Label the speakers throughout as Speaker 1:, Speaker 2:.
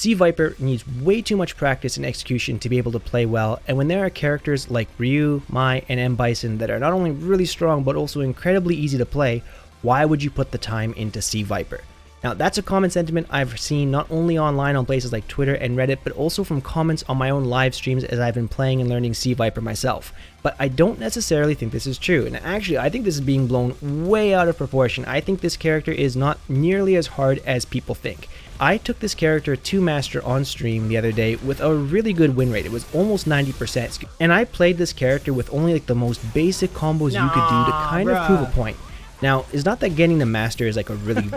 Speaker 1: C.Viper needs way too much practice and execution to be able to play well, and when there are characters like Ryu, Mai, and M. Bison that are not only really strong but also incredibly easy to play, why would you put the time into C.Viper? Now, that's a common sentiment I've seen not only online on places like Twitter and Reddit, but also from comments on my own live streams as I've been playing and learning C.Viper myself. But I don't necessarily think this is true, and actually I think this is being blown way out of proportion. I think this character is not nearly as hard as people think. I took this character to Master on stream the other day with a really good win rate. It was almost 90%, and I played this character with only like the most basic combos you could do to kind of prove a point. Now, it's not that getting to Master is like a really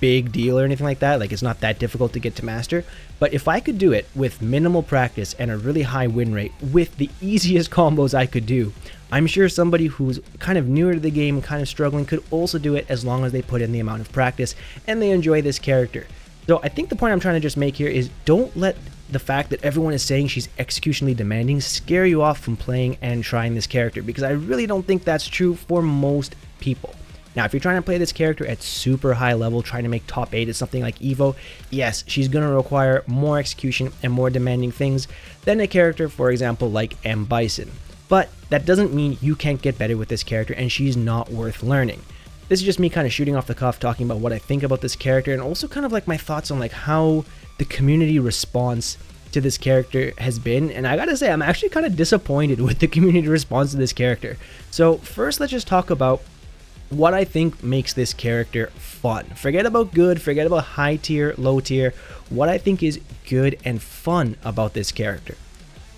Speaker 1: big deal or anything like that, like it's not that difficult to get to Master, but if I could do it with minimal practice and a really high win rate with the easiest combos I could do, I'm sure somebody who's kind of newer to the game, kind of struggling, could also do it as long as they put in the amount of practice and they enjoy this character. So I think the point I'm trying to just make here is don't let the fact that everyone is saying she's executionally demanding scare you off from playing and trying this character, because I really don't think that's true for most people. Now, if you're trying to play this character at super high level, trying to make top 8 at something like Evo, yes, she's going to require more execution and more demanding things than a character, for example, like M. Bison. But that doesn't mean you can't get better with this character and she's not worth learning. This is just me kind of shooting off the cuff, talking about what I think about this character and also kind of like my thoughts on like how the community response to this character has been. And I gotta say, I'm actually kind of disappointed with the community response to this character. So first, let's just talk about what I think makes this character fun. Forget about good, forget about high tier, low tier. What I think is good and fun about this character.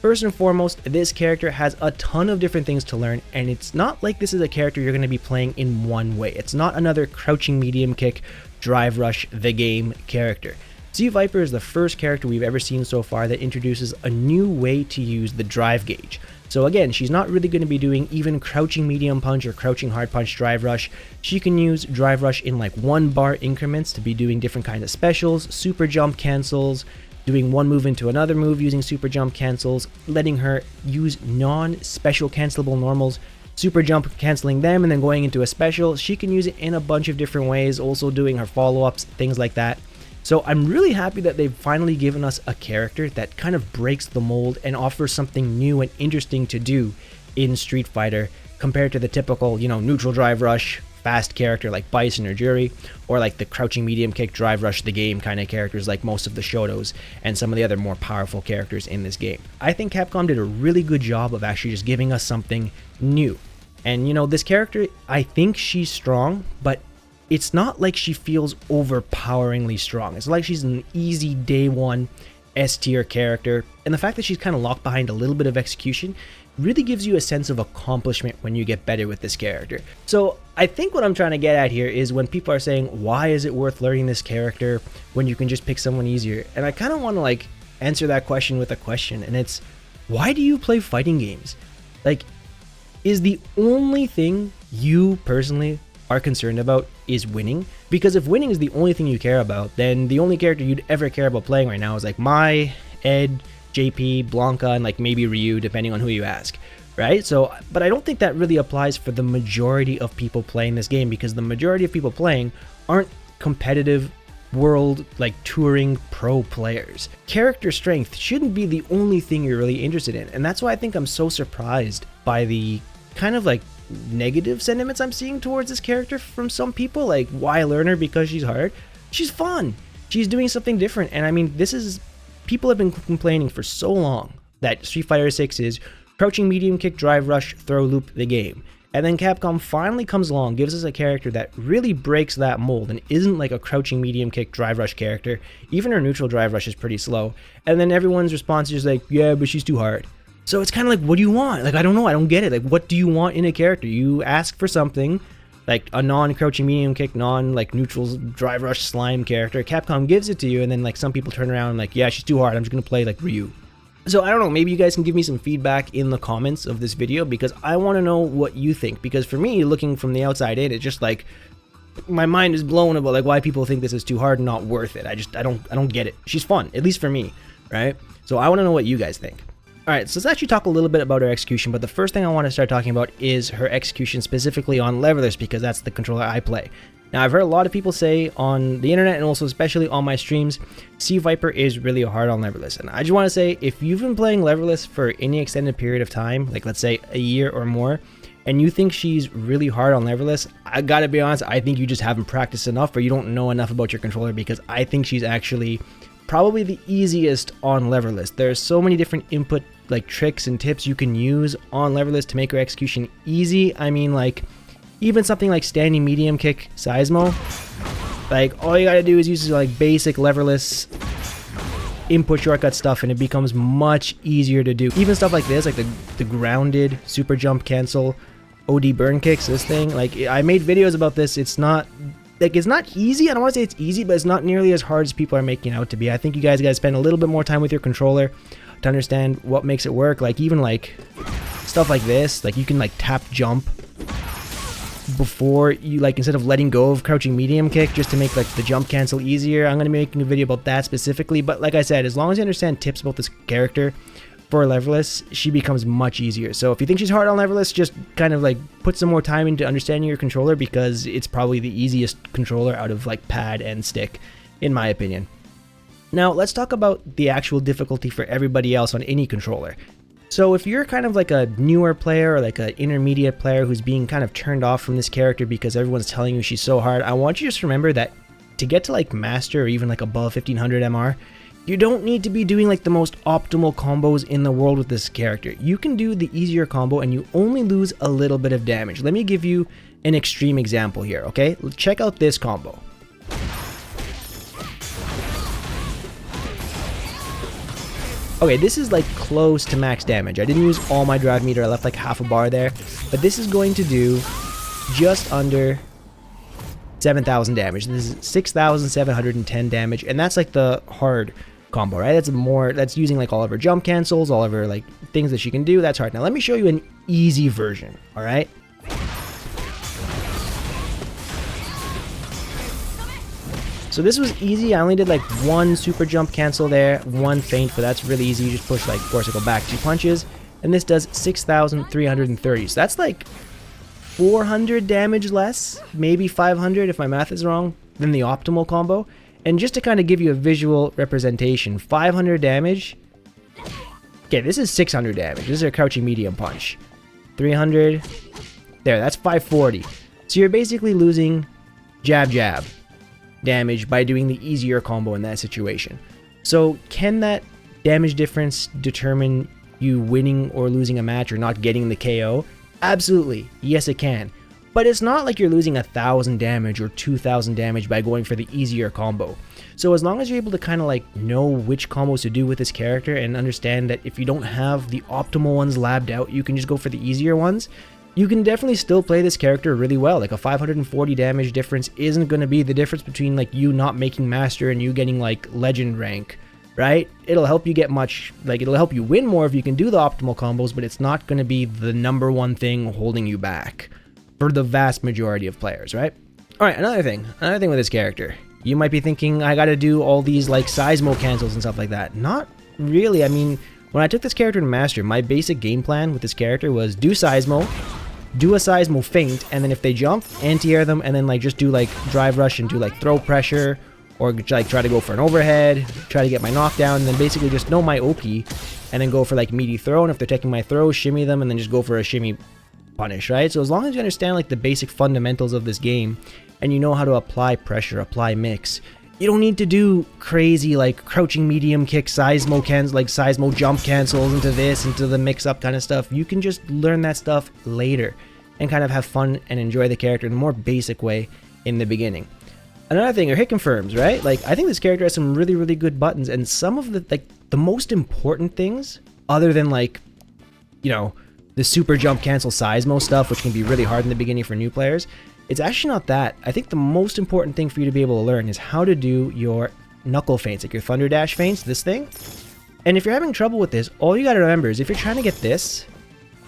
Speaker 1: First and foremost, this character has a ton of different things to learn, and it's not like this is a character you're going to be playing in one way. It's not another crouching medium kick, drive rush, the game character. C.Viper is the first character we've ever seen so far that introduces a new way to use the drive gauge. So again, she's not really going to be doing even crouching medium punch or crouching hard punch drive rush. She can use drive rush in like 1 bar increments to be doing different kinds of specials, super jump cancels, doing one move into another move using super jump cancels, letting her use non-special cancelable normals, super jump canceling them and then going into a special. She can use it in a bunch of different ways, also doing her follow-ups, things like that. So I'm really happy that they've finally given us a character that kind of breaks the mold and offers something new and interesting to do in Street Fighter compared to the typical, neutral drive rush, fast character like Bison or Jury, or like the crouching medium kick drive rush the game kind of characters like most of the Shotos and some of the other more powerful characters in this game. I think Capcom did a really good job of actually just giving us something new. And this character, I think she's strong, but it's not like she feels overpoweringly strong. It's like she's an easy day one S tier character, and the fact that she's kind of locked behind a little bit of execution really gives you a sense of accomplishment when you get better with this character. So I think what I'm trying to get at here is when people are saying, why is it worth learning this character when you can just pick someone easier? And I kind of want to like answer that question with a question, and it's, why do you play fighting games? Like, is the only thing you personally are concerned about is winning? Because if winning is the only thing you care about, then the only character you'd ever care about playing right now is like Mai, Ed, JP, Blanca, and like maybe Ryu, depending on who you ask, right? So, but I don't think that really applies for the majority of people playing this game, because the majority of people playing aren't competitive world like touring pro players. Character strength shouldn't be the only thing you're really interested in, and that's why I think I'm so surprised by the kind of like negative sentiments I'm seeing towards this character from some people. Like, why learn her because she's hard? She's fun. She's doing something different. And I mean, people have been complaining for so long that Street Fighter 6 is crouching medium kick drive rush throw loop the game. And then Capcom finally comes along, gives us a character that really breaks that mold and isn't like a crouching medium kick drive rush character. Even her neutral drive rush is pretty slow. And then everyone's response is like, yeah, but she's too hard. So it's kind of like, what do you want? Like, I don't know. I don't get it. Like, what do you want in a character? You ask for something like a non-crouching medium kick, like neutral drive rush slime character. Capcom gives it to you, and then like some people turn around and like, yeah, she's too hard. I'm just going to play like Ryu. So I don't know. Maybe you guys can give me some feedback in the comments of this video, because I want to know what you think. Because for me, looking from the outside in, it's just like my mind is blown about like why people think this is too hard and not worth it. I don't get it. She's fun, at least for me, right? So I want to know what you guys think. Alright, so let's actually talk a little bit about her execution, but the first thing I want to start talking about is her execution specifically on Leverless, because that's the controller I play. Now, I've heard a lot of people say on the internet and also especially on my streams, C.Viper is really hard on Leverless. And I just want to say, if you've been playing Leverless for any extended period of time, like let's say a year or more, and you think she's really hard on Leverless, I gotta be honest, I think you just haven't practiced enough or you don't know enough about your controller, because I think she's actually probably the easiest on Leverless. There's so many different input like tricks and tips you can use on Leverless to make her execution easy. I mean, like, even something like standing medium kick Seismo, like all you gotta do is use like basic Leverless input shortcut stuff and it becomes much easier to do. Even stuff like this, like the grounded super jump cancel OD burn kicks, this thing, like I made videos about this. It's not like, it's not easy. I don't want to say it's easy, but it's not nearly as hard as people are making out to be. I think you guys gotta spend a little bit more time with your controller to understand what makes it work. Like even like stuff like this, like you can like tap jump before you, like instead of letting go of crouching medium kick, just to make like the jump cancel easier. I'm going to be making a video about that specifically, but like I said, as long as you understand tips about this character for Leverless, she becomes much easier. So if you think she's hard on Leverless, just kind of like put some more time into understanding your controller, because it's probably the easiest controller out of like pad and stick, in my opinion. Now let's talk about the actual difficulty for everybody else on any controller. So if you're kind of like a newer player or like an intermediate player who's being kind of turned off from this character because everyone's telling you she's so hard, I want you to just remember that to get to like master or even like above 1500 MR, you don't need to be doing like the most optimal combos in the world with this character. You can do the easier combo and you only lose a little bit of damage. Let me give you an extreme example here, okay? Check out this combo. Okay, this is like close to max damage. I didn't use all my drive meter, I left like half a bar there, but this is going to do just under 7,000 damage. This is 6,710 damage, and that's like the hard combo, right? That's using like all of her jump cancels, all of her like things that she can do. That's hard. Now let me show you an easy version, all right? So this was easy. I only did like one super jump cancel there, one feint, but that's really easy. You just push like force circle back 2 punches, and this does 6,330. So that's like 400 damage less, maybe 500 if my math is wrong, than the optimal combo. And just to kind of give you a visual representation, 500 damage. Okay, this is 600 damage. This is a crouching medium punch. 300. There, that's 540. So you're basically losing jab jab damage by doing the easier combo in that situation. So can that damage difference determine you winning or losing a match or not getting the KO? Absolutely, yes it can. But it's not like you're losing 1,000 damage or 2,000 damage by going for the easier combo. So as long as you're able to kind of like know which combos to do with this character and understand that if you don't have the optimal ones labbed out, you can just go for the easier ones, you can definitely still play this character really well. Like a 540 damage difference isn't going to be the difference between like you not making master and you getting like legend rank, right? It'll help you get it'll help you win more if you can do the optimal combos, but it's not going to be the #1 thing holding you back for the vast majority of players, right? All right, another thing with this character. You might be thinking, I got to do all these like Seismo cancels and stuff like that. Not really. I mean, when I took this character to master, my basic game plan with this character was do Seismo, do a Seismo feint, and then if they jump, anti-air them, and then like just do like drive rush and do like throw pressure, or like try to go for an overhead, try to get my knockdown, and then basically just know my OP, and then go for like meaty throw, and if they're taking my throw, shimmy them, and then just go for a shimmy punish, right? So as long as you understand like the basic fundamentals of this game, and you know how to apply pressure, apply mix, you don't need to do crazy like crouching medium kick, Seismo jump cancels into the mix-up kind of stuff. You can just learn that stuff later and kind of have fun and enjoy the character in a more basic way in the beginning. Another thing are hit confirms, right? Like I think this character has some really, really good buttons, and some of the most important things, other than like, you know, the super jump cancel Seismo stuff, which can be really hard in the beginning for new players, it's actually not that. I think the most important thing for you to be able to learn is how to do your knuckle feints, like your thunder dash feints, this thing. And if you're having trouble with this, all you gotta remember is if you're trying to get this,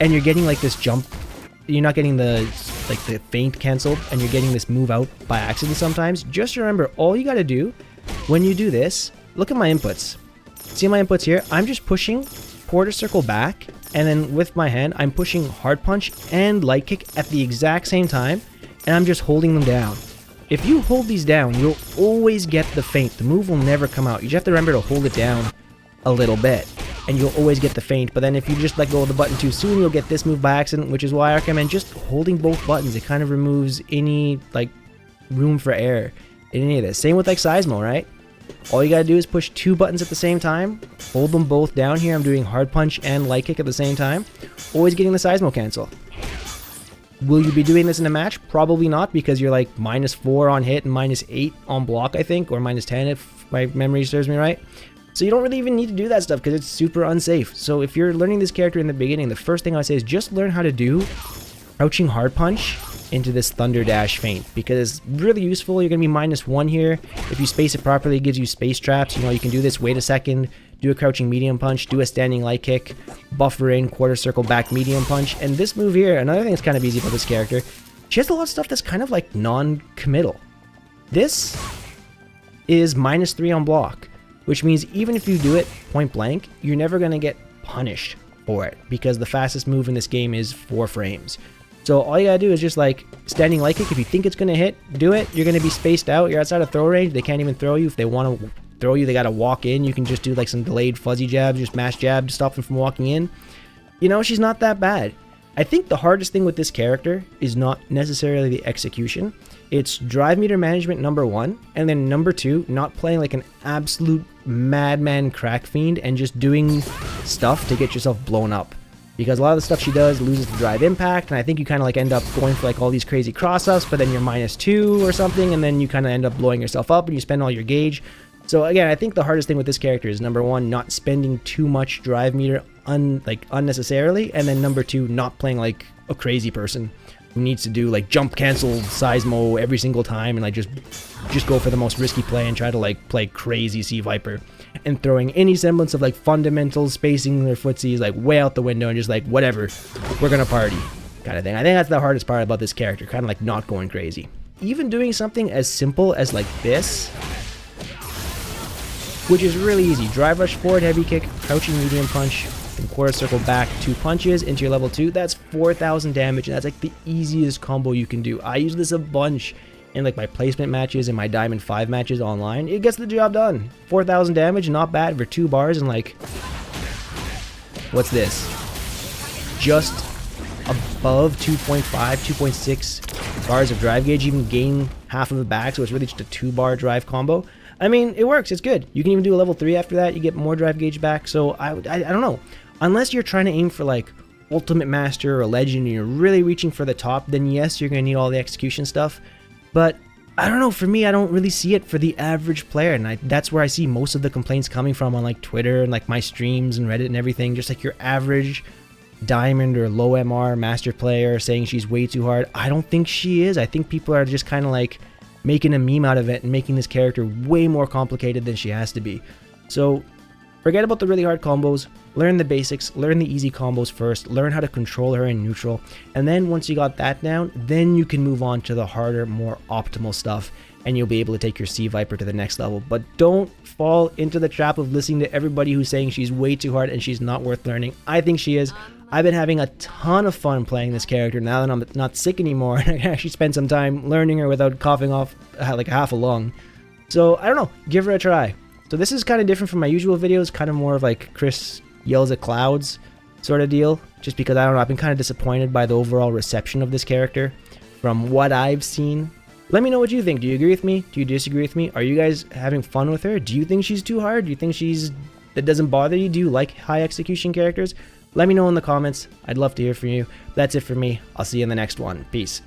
Speaker 1: and you're getting like this jump, you're not getting the feint canceled, and you're getting this move out by accident sometimes, just remember, all you gotta do when you do this, look at my inputs. See my inputs here? I'm just pushing quarter circle back, and then with my hand, I'm pushing hard punch and light kick at the exact same time, and I'm just holding them down. if you hold these down, you'll always get the feint. The move will never come out. You just have to remember to hold it down a little bit, and you'll always get the feint. But then if you just let go of the button too soon, you'll get this move by accident, which is why I recommend just holding both buttons. It kind of removes any like room for error in any of this. Same with like Seismo, right? All you gotta do is push 2 buttons at the same time, hold them both down here. I'm doing hard punch and light kick at the same time, always getting the Seismo cancel. Will you be doing this in a match? Probably not, because you're like -4 on hit and -8 on block, I think, or -10 if my memory serves me right. So you don't really even need to do that stuff because it's super unsafe. So if you're learning this character in the beginning, the first thing I would say is just learn how to do crouching hard punch into this Thunder Dash feint, because it's really useful. You're going to be -1 here. If you space it properly, it gives you space traps. You know, you can do this, wait a second, do a crouching medium punch, do a standing light kick, buffer in, quarter circle back medium punch. And this move here, another thing that's kind of easy about this character, she has a lot of stuff that's kind of like non-committal. This is -3 on block, which means even if you do it point blank, you're never going to get punished for it, because the fastest move in this game is 4 frames. So all you gotta do is just like standing light kick. If you think it's gonna hit, do it. You're gonna be spaced out. You're outside of throw range. They can't even throw you. If they want to throw you, they gotta walk in. You can just do like some delayed fuzzy jab, just mash jab to stop them from walking in. You know, she's not that bad. I think the hardest thing with this character is not necessarily the execution. It's drive meter management, number 1, and then number 2, not playing like an absolute madman crack fiend and just doing stuff to get yourself blown up. Because a lot of the stuff she does loses the drive impact, and I think you kind of like end up going for like all these crazy cross-ups, but then you're -2 or something, and then you kind of end up blowing yourself up and you spend all your gauge. So again, I think the hardest thing with this character is number 1, not spending too much drive meter unnecessarily, and then number 2, not playing like a crazy person who needs to do like jump cancel Seismo every single time and like just go for the most risky play and try to like play crazy C.Viper, and throwing any semblance of like fundamental spacing their footsies like way out the window and just like whatever, we're gonna party kind of thing. I think that's the hardest part about this character, kind of like not going crazy. Even doing something as simple as like this, which is really easy. Drive rush forward, heavy kick, crouching medium punch, and quarter circle back, 2 punches into your level 2. That's 4,000 damage, and that's like the easiest combo you can do. I use this a bunch in like my placement matches and my Diamond 5 matches online. It gets the job done. 4,000 damage, not bad for 2 bars, and like, what's this? Just above 2.5, 2.6 bars of drive gauge, even gain half of it back, so it's really just a 2-bar drive combo. I mean, it works, it's good. You can even do a level 3 after that, you get more drive gauge back, so I don't know. Unless you're trying to aim for like Ultimate Master or Legend and you're really reaching for the top, then yes, you're going to need all the execution stuff. But I don't know, for me, I don't really see it for the average player, and that's where I see most of the complaints coming from on like Twitter and like my streams and Reddit and everything. Just like your average Diamond or low MR Master player saying she's way too hard. I don't think she is. I think people are just kind of like making a meme out of it and making this character way more complicated than she has to be. So forget about the really hard combos, learn the basics, learn the easy combos first, learn how to control her in neutral, and then once you got that down, then you can move on to the harder, more optimal stuff, and you'll be able to take your C.Viper to the next level. But don't fall into the trap of listening to everybody who's saying she's way too hard and she's not worth learning. I think she is. I've been having a ton of fun playing this character now that I'm not sick anymore, and I can actually spend some time learning her without coughing off like half a lung. So I don't know, give her a try. So this is kind of different from my usual videos, kind of more of like Chris yells at clouds sort of deal, just because I don't know, I've been kind of disappointed by the overall reception of this character from what I've seen. Let me know what you think. Do you agree with me? Do you disagree with me? Are you guys having fun with her? Do you think she's too hard? Do you think that doesn't bother you? Do you like high execution characters? Let me know in the comments. I'd love to hear from you. That's it for me. I'll see you in the next one. Peace.